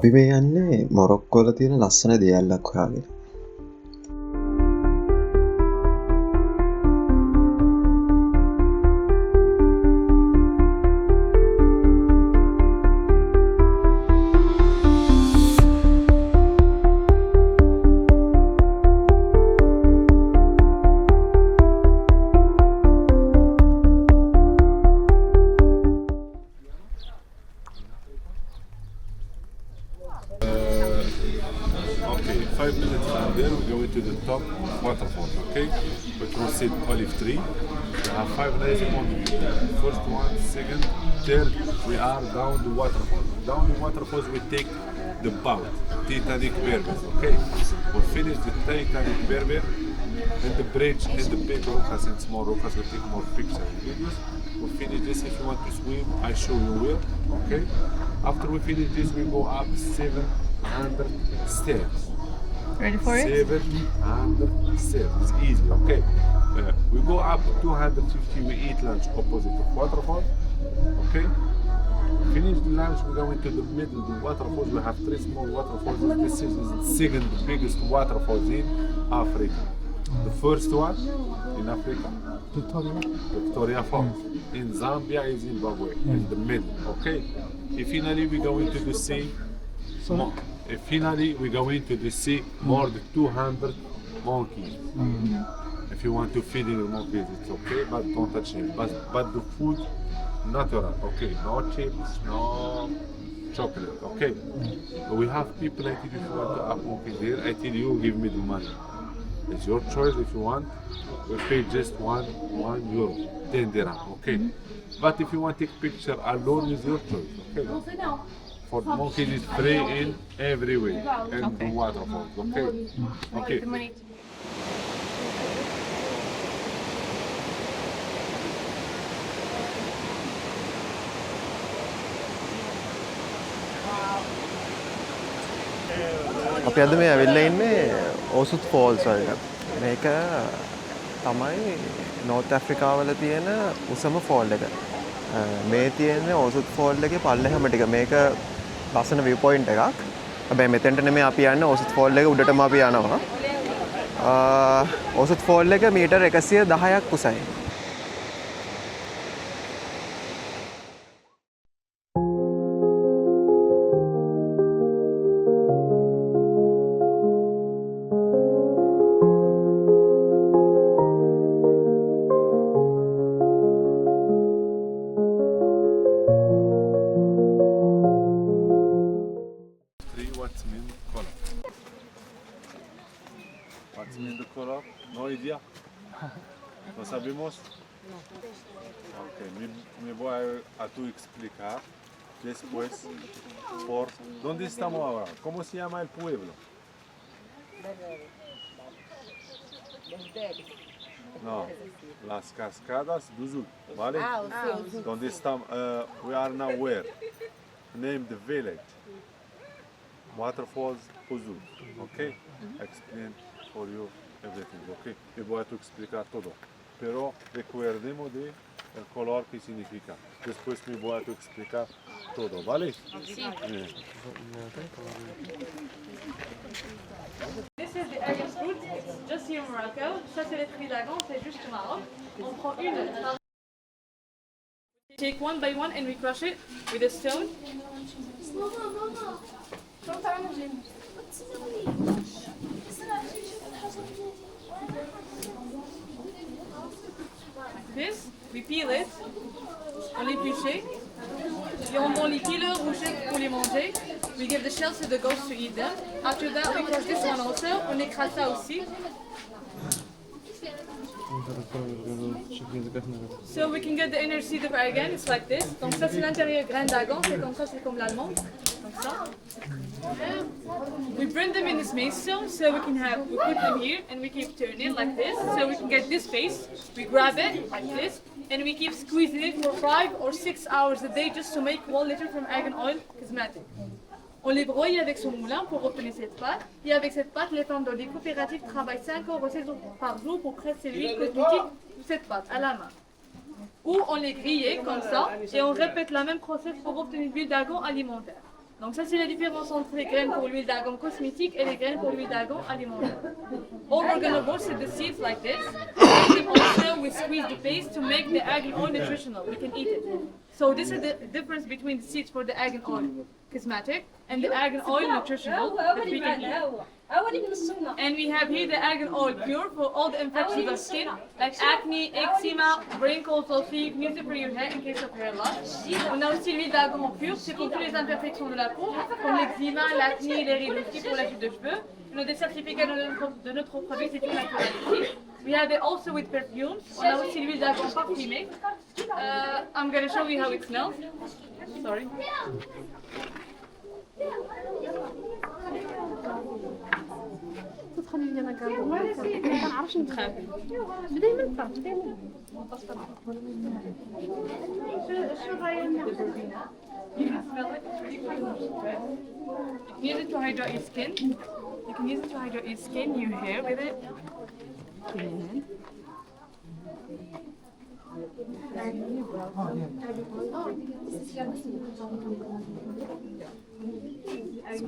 අපි මේ යන්නේ මොරොක්කෝ වල තියෙන ලස්සන දියැලක් හොයාගෙන. Okay, 5 minutes from there we go into the top waterfall, okay? We proceed olive tree. We have 5 nice mountains. First one, second, third, we are down the waterfall. Down the waterfalls we take the boat, Titanic Berber, okay? We finish the Titanic Berber and the bridge and the big rocas and small rocas, we take more pictures and videos. We finish this, if you want to swim, I show you where, okay? After we finish this, we go up 700 stairs. Ready for it? 700 stairs. It's easy, okay? We go up 250, we eat lunch opposite the waterfall, okay? Finish the lunch, we go into the middle of the waterfalls. We have 3 small waterfalls. This is the second biggest waterfalls in Africa. The first one in Africa, Victoria Falls. In Zambia is Zimbabwe, in the middle, okay? Finally we go into the sea. Finally we go into the sea, more than 200 monkeys. If you want to feed the monkeys, it's okay, but don't touch it. But the food, natural, okay? No chips, no chocolate, okay? We have people, I tell you, if you want to have monkeys here, I tell you, give me the money. It's your choice if you want. We pay just one euro, 10 dirham, okay? But if you want to take picture alone, is your choice, okay? For monkeys, it's free in every way, and the waterfalls, okay? Okay. අපි අද මේ ඇවිල්ලා ඉන්නේ Ouzoud Falls වලට. මේක තමයි නෝර්ත් ඇෆ්‍රිකාවල තියෙන උසම fall එක. මේ තියෙන්නේ Ouzoud Falls එකේ පල්ලෙහාම ටික. මේක ලස්සන viewpoint එකක්. හැබැයි මෙතෙන්ට නෙමෙයි අපි යන්නේ Ouzoud Falls එක උඩටම අපි යනවා. Ouzoud Falls එක metre 110ක් උසයි. What's mean color? What's mean the color? No idea? Não sabemos? Ok, me voy a tu explicar después por dónde estamos ahora. ¿Cómo se llama el pueblo? No, las cascadas de Ouzoud, ¿vale? ¿Dónde estamos? We are now where? Name the village. Waterfalls, Ouzoud, okay? Explain for you everything, okay? Te voy a explicar todo, pero recuerdemos de el color que significa. Después me voy a explicar todo, ¿vale? Sí. This is the Engsub, just here in Morocco. Ça c'est les trilagon, c'est juste au Maroc. On prend une. Take one by one and we crush it with a stone. This, we peel it, on l'éplucher, et on les peel rouges pour les manger. We give the shells to the goats to eat them. After that, we crush this one also, on écrase ça aussi. So we can get the inner seed of argan, it's like this. Donc ça c'est l'intérieur grain d'argan, c'est comme ça, c'est comme l'allemande. Comme ça. We bring them in this mace stone, so we put them here and we keep turning like this. So we can get this paste, we grab it like this, and we keep squeezing it for 5 or 6 hours a day just to make 1 liter from argan oil cosmetic. On les broye avec son moulin pour obtenir cette pâte. Et avec cette pâte, les femmes dans les coopératives travaillent 5 heures ou 6 heures par jour pour presser l'huile cosmétique de cette pâte à la main. Ou on les grille comme ça et on répète la même process pour obtenir l'huile d'argan alimentaire. Donc ça c'est la différence entre les graines pour l'huile d'argan cosmétique et les graines pour l'huile d'argan alimentaire. All we're gonna roast the seeds like this. And also we squeeze the paste to make the argan oil nutritional. We can eat it. So this is the difference between the seeds for the argan oil cosmetic and the argan oil nutritional that we can eat. And we have here the argan oil pure for all the infections of skin, like acne, eczema, wrinkles, sulfite, music for your hair in case of hair loss. On a aussi l'huile d'argan pure, c'est pour toutes les imperfections de la peau, comme l'eczéma, l'acné, les rides aussi pour la chute de cheveux. On a des certificats de notre produit, c'est une naturalité. We have it also with perfumes. On a aussi l'huile d'argan parfumée. I'm going to show you how it smells. Sorry. تدخل لي انا كارو ما نعرفش ندخل دائما نطلع دائما شو رايك You can smell it. You can use it to hydrate your skin. You can use it to hydrate your skin, your hair with it.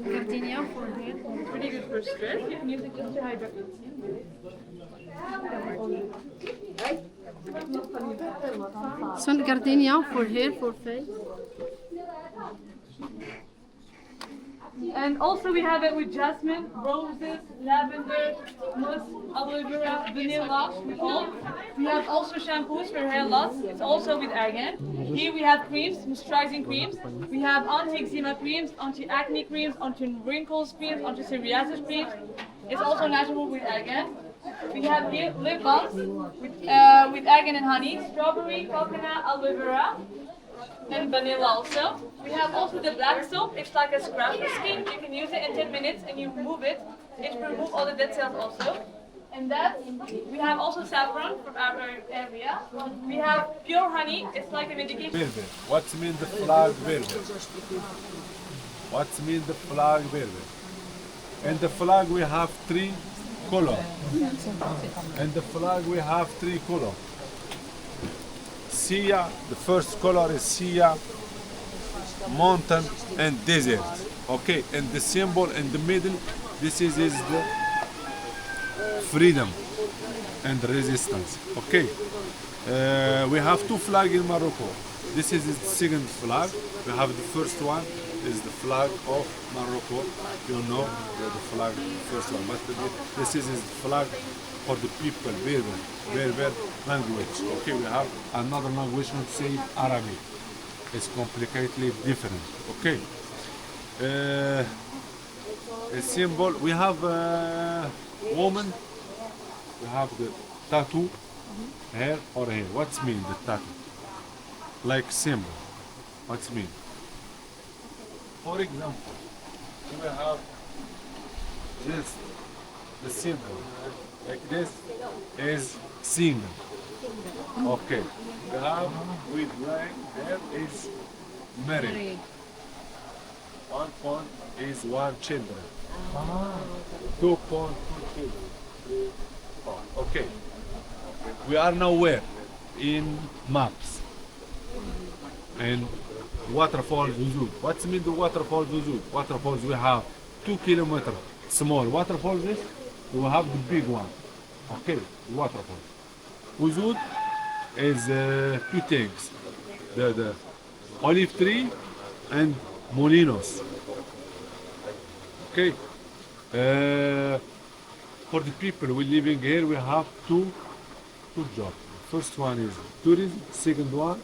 gardenia for hair. It's really good for stress. You can use it just to hydrate your skin. This one gardenia for hair, for face. And also we have it with jasmine, roses, lavender, musk, aloe vera, vanilla, with all. We have also shampoos for hair loss. It's also with argan. Here we have creams, moisturizing creams. We have anti-eczema creams, anti-acne creams, anti-wrinkles creams, anti-psoriasis creams. It's also natural with argan. We have here lip balms with argan and honey, strawberry, coconut, aloe vera, and vanilla also. We have also the black soap. It's like a scrub for skin. You can use it in 10 minutes and you remove it. It will remove all the dead cells also. And that, we have also saffron from our area. We have pure honey. It's like a medication. Berber. What's mean the flag Berber? What's mean the flag Berber? In the flag we have three colors. In the flag we have three colors. Sia, the first color is Sia, mountain and desert. Okay, and the symbol in the middle, this is the freedom and resistance. Okay, we have two flags in Morocco. This is the second flag. We have the first one is the flag of Morocco. You know the flag, the first one, but this is the flag for the people, Berber language. Okay, we have another language, not say Arabic. It's completely different. Okay. A symbol. We have woman. We have the tattoo, hair or hair. What's mean the tattoo? Like symbol. What's mean? For example, we have this, the symbol. Like this is single. Okay. We have with black hair is married. 1 point is 1 children. 2 point 2 children. 3 point. Okay. We are now where? In maps. And waterfalls Ouzoud. What's mean the waterfalls Ouzoud? Waterfalls we have 2 kilometers small waterfalls. We have the big one. Okay, waterfall. Ouzoud is two things. The olive tree and molinos. Okay. For the people we living here, we have two jobs. First one is tourism. Second one,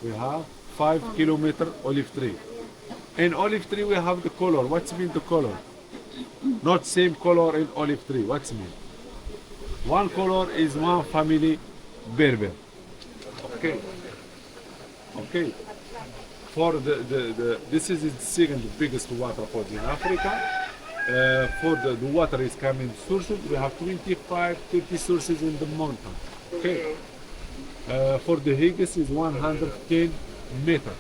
we have 5 kilometer olive tree. In olive tree we have the color. What's mean the color? Not same color in olive tree. What's mean? One color is one family Berber. Okay. Okay. For this is the second biggest waterfall in Africa. For the water is coming sources. We have 25-30 sources in the mountain. Okay. For the highest is 110 meters.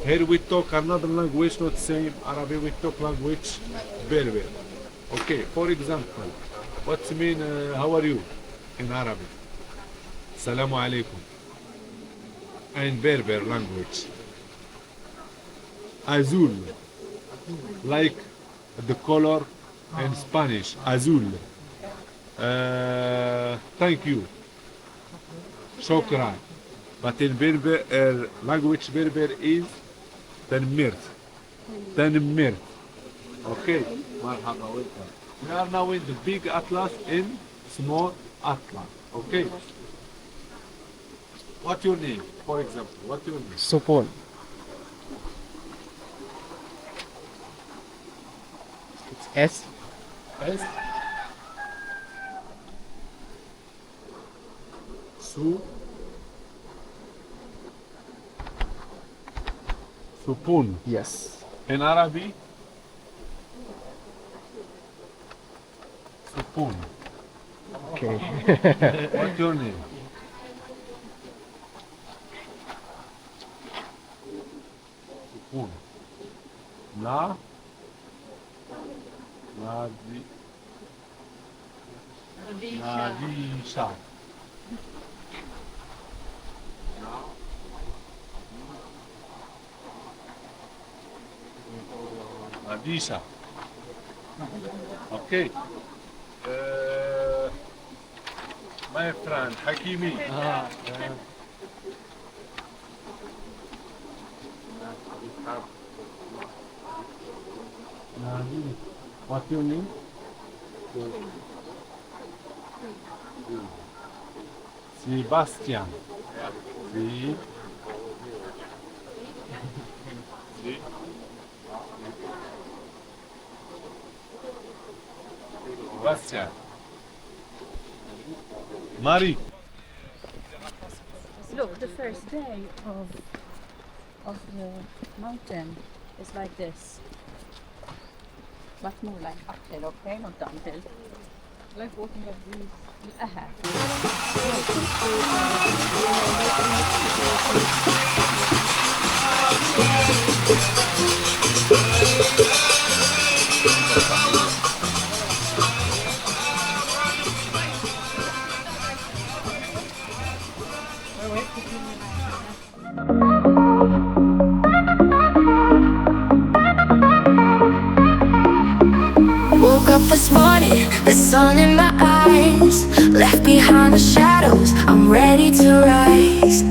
Here we talk another language, not same Arabic. We talk language Berber. Okay. For example, what's mean? How are you in Arabic? Salamu alaikum. In Berber language. Azul. like the color in Spanish, azul. Thank you. Shukran. But in Berber language, Berber is tanmirt. Tanmirt. Okay. Marhaba, welcome. We are now in the big atlas in small atlas. Okay. What's your name, for example? What's your name? Supon. S. S. Supun. Yes. In Arabic, Supun. Okay. What's your name? Supun. Na. Nadisha. Nadisha. Okay. My friend Hakimi. What's your name? Sebastian. Sebastian. Mari. Look, the first day of the mountain is like this. But more like uphill, okay? Not downhill. Like walking like these. Woke up this morning, the sun in my eyes. Left behind the shadows, I'm ready to rise.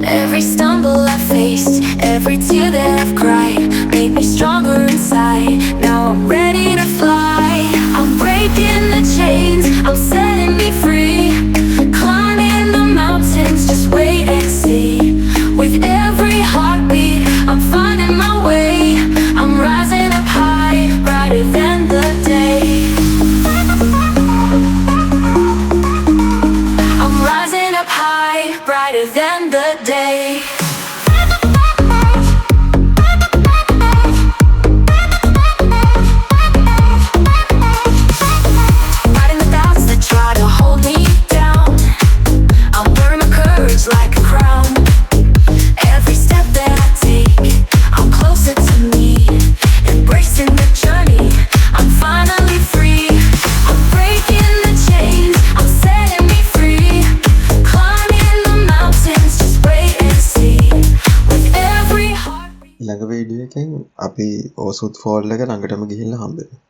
Every stumble I faced, every tear that I've cried made me stronger inside. Now I'm ready to fly. I'm breaking the chains, I'm setting me free. Climbing the mountains, just wait and see. With every heartbeat, I'm finding my way. I'm rising up high, brighter than the day. I'm rising up high, brighter than the day. Fighting the doubts that try to hold me down. I'm wearing my courage like a crown. Every step that I take, I'm closer to me. Embracing the journey, I'm finally free. I'm breaking the chains, I'm setting me free. Climbing the mountains, just wait and see. With every heartbeat. ළඟ video එකෙන් අපි ඕසුද් fall එක ළඟටම ගිහිල්ලා හම්බෙනවා.